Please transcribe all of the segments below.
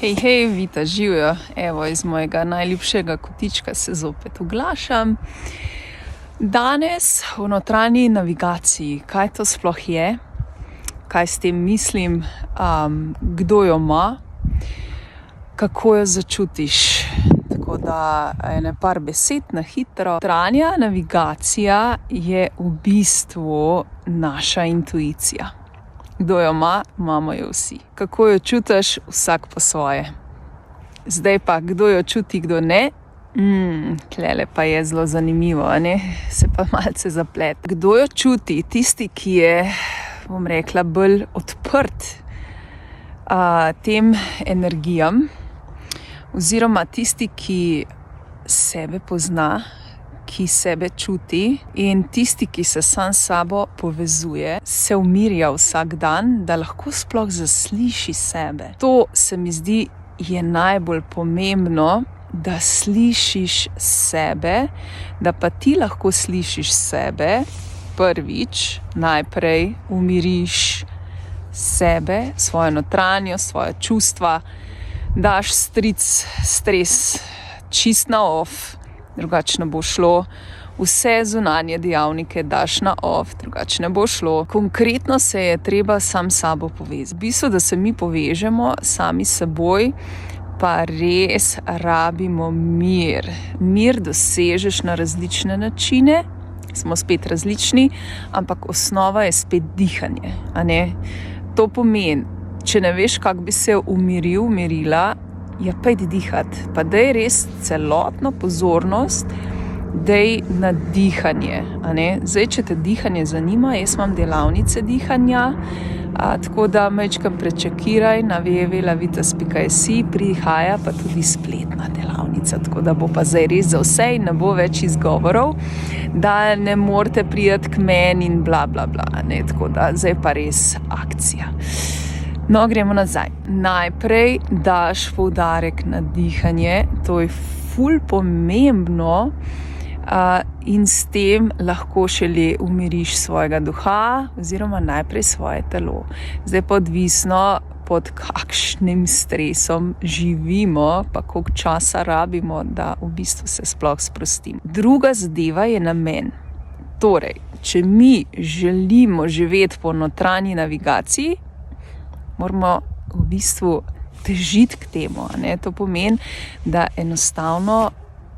Hej, Vita, živijo. Evo, iz mojega najljubšega kotička se zopet oglašam. Danes v notranji navigaciji, kaj to sploh je, kaj s tem mislim, kdo jo ima, kako jo začutiš. Tako da ene par besed na hitro. Notranja navigacija je v bistvu naša intuicija. Kdo jo ima, imamo jo vsi. Kako jo čutiš, vsak po svoje. Zdaj pa, kdo jo čuti, kdo ne, tlele pa je zelo zanimivo, ne? Se pa malce zaplet. Kdo jo čuti? Tisti, ki je, bom rekla, bolj odprt tem energijam, oziroma tisti, ki sebe pozna, ki sebe čuti, in tisti, ki se sam s sabo povezuje, se umirja vsak dan, da lahko sploh zasliši sebe. To se mi zdi je najbolj pomembno, da slišiš sebe, da pa ti lahko slišiš sebe. Prvič, najprej umiriš sebe, svojo notranjost, svoje čustva, daš stres čist na off, drugače ne bo šlo. Vse zunanje dejavnike daš na off, drugače ne bo šlo. Konkretno se je treba sam s sabo povezati. V bistvu, da se mi povežemo sami s seboj, pa res rabimo mir. Mir dosežeš na različne načine, smo spet različni, ampak osnova je spet dihanje, a ne? To pomeni, če ne veš, kako bi se umirila, ja, pojdi dihati, pa daj res celotno pozornost, daj na dihanje, a ne? Zdaj, če te dihanje zanima, jaz imam delavnice dihanja, tako da majčkam prečekiraj na www.lavitas.si, prihaja pa tudi spletna delavnica, tako da bo pa zdaj res za vse in ne bo več izgovorov, da ne morete priti k meni in bla, bla, bla, ne? Tako da zdaj pa res akcija. No, gremo nazaj. Najprej daš poudarek na dihanje, to je ful pomembno, in s tem lahko šele umiriš svojega duha oziroma najprej svoje telo. Zdaj pa odvisno, pod kakšnim stresom živimo, pa koliko časa rabimo, da v bistvu se sploh sprostimo. Druga zadeva je namen. Torej, če mi želimo živeti po notranji navigaciji, moramo v bistvu težiti k temu, ne? To pomeni, da enostavno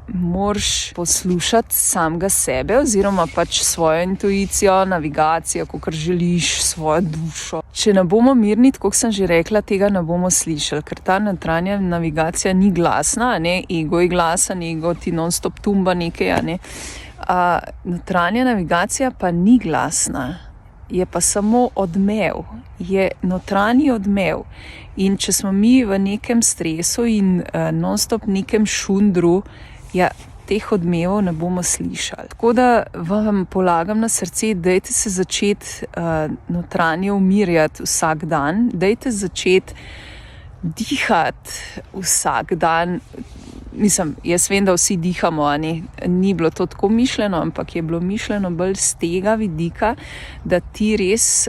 moraš poslušati samega sebe oziroma pač svojo intuicijo, navigacijo, kakor želiš, svojo dušo. Če ne bomo mirni, tako sem že rekla, tega ne bomo slišali, ker ta notranja navigacija ni glasna, ne? Ego je glasen, ego ti non-stop tumba nekaj, ne? Notranja navigacija pa ni glasna. Je pa samo odmev, je notranji odmev. In če smo mi v nekem stresu in non-stop nekem šundru, ja, teh odmevov ne bomo slišali. Tako da vam polagam na srce, dajte se začeti notranje umirjati vsak dan, dajte začeti dihati vsak dan. Mislim, jaz vem, da vsi dihamo, ni bilo to tako mišljeno, ampak je bilo mišljeno bolj z tega vidika, da ti res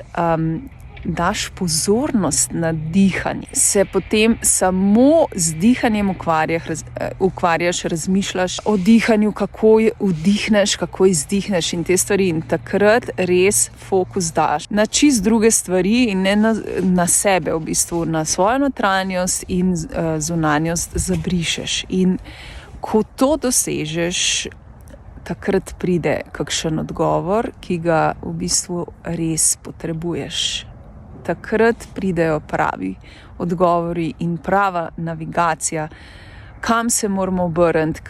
daš pozornost na dihanje. Se potem samo z dihanjem ukvarjaš, razmišljaš o dihanju, kako vdihneš, kako izdihneš in te stvari, in takrat res fokus daš na čist druge stvari in ne na sebe, v bistvu na svojo notranjost in zunanjost zabrišeš. In ko to dosežeš, takrat pride kakšen odgovor, ki ga v bistvu res potrebuješ. Takrat pridejo pravi odgovori in prava navigacija, kam se moramo obrniti,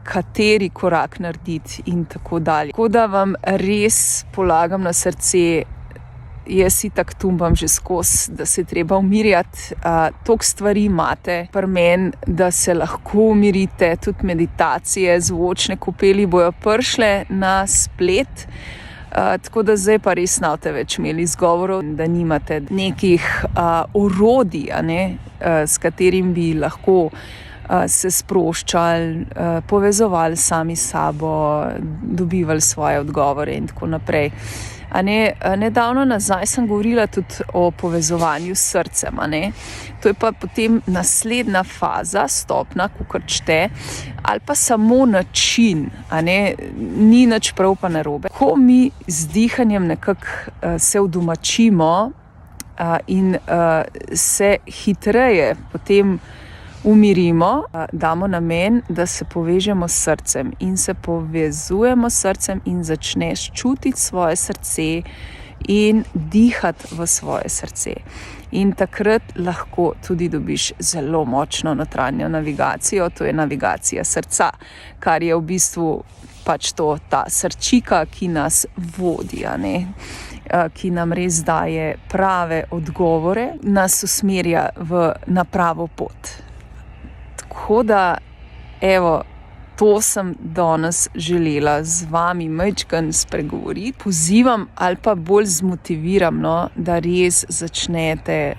kateri korak narediti in tako dalje. Tako da vam res polagam na srce, jaz si tak tumbam že skozi, da se treba umirjati. Toliko stvari imate pri meni, da se lahko umirite, tudi meditacije, zvočne kopeli bojo prišle na splet. Tako da zdaj pa res ne boste več imeli izgovorov, da nimate nekih orodij, s katerim bi lahko se sproščali, povezovali sami s sabo, dobivali svoje odgovore in tako naprej. Nedavno nazaj sem govorila tudi o povezovanju s srcem. To je pa potem naslednja faza, stopna, kakor čte, ali pa samo način. Ni nič prav pa narobe. Ko mi z dihanjem nekako se udomačimo in se hitreje potem umirimo, damo namen, da se povežemo s srcem in se povezujemo s srcem in začneš čutiti svoje srce in dihati v svoje srce. In takrat lahko tudi dobiš zelo močno notranjo navigacijo, to je navigacija srca, kar je v bistvu pač ta srčika, ki nas vodi, ki nam res daje prave odgovore, nas usmerja na pravo pot. Tako da, to sem danes želela z vami majčkeno spregovoriti. Pozivam ali pa bolj zmotiviram, da res začnete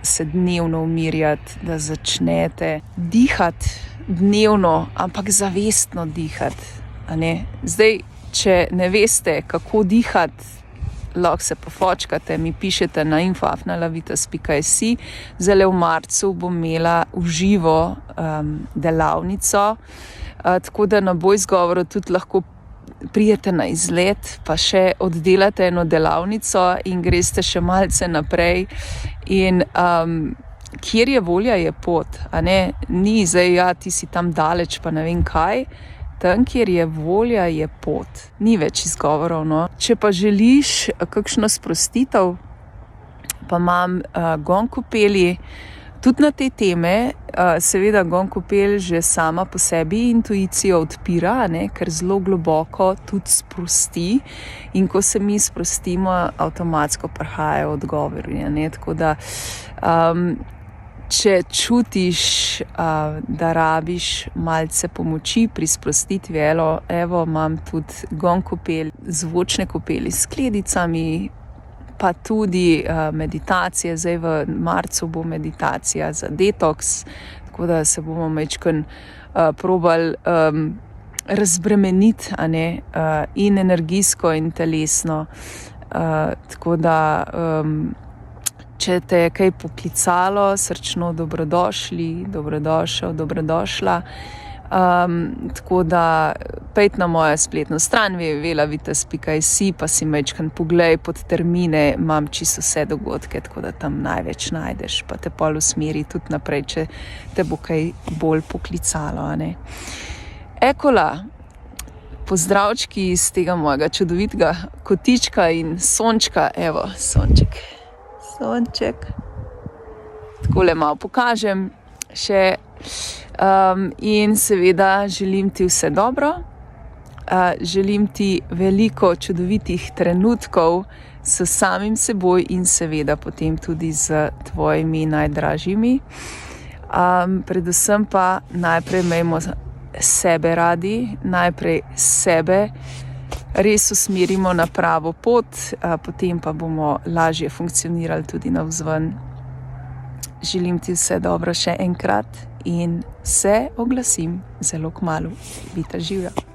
se dnevno umirjati, da začnete dihati dnevno, ampak zavestno dihati. Zdaj, če ne veste, kako dihati, lahko se pofočkate, mi pišete na info@lavitas.si. Zdaj v marcu bom imela v živo delavnico, tako da na boj izgovoru tudi lahko prijete na izlet, pa še oddelate eno delavnico in greste še malce naprej. In kjer je volja, je pot. Ni zdaj, ti si tam daleč, pa ne vem kaj. Tam, kjer je volja, je pot. Ni več izgovorov, Če pa želiš kakšno sprostitev, pa imam gong kopeli tudi na te teme. Seveda gong kopel že sama po sebi intuicijo odpira, ker zelo globoko tudi sprosti. In ko se mi sprostimo, avtomatsko prihajajo odgovori. Tako da če čutiš, da rabiš malce pomoči pri sprostitvi, imam tudi gong kopel, zvočne kopeli s skledicami, pa tudi meditacije. Zdaj v marcu bo meditacija za detoks, tako da se bomo majčkeno probali razbremeniti, in energijsko in telesno. Tako da če te je kaj poklicalo, srčno dobrodošli, dobrodošel, dobrodošla. Tako da pejte na mojo spletno stran www.lavitas.si, pa si majčkeno poglej pod termine, imam čisto vse dogodke, tako da tam največ najdeš, pa te pol usmeri tudi naprej, če te bo kaj bolj poklicalo. Ekola, pozdravčki iz tega mojega čudovitega kotička in sončka. Sonček. Takole malo pokažem še. In seveda želim ti vse dobro. Želim ti veliko čudovitih trenutkov s samim seboj in seveda potem tudi z tvojimi najdražjimi. Predvsem pa najprej imejmo sebe radi, najprej sebe res usmerimo na pravo pot, potem pa bomo lažje funkcionirali tudi navzven. Želim ti vse dobro še enkrat in se oglasim zelo kmalu. Vita živja!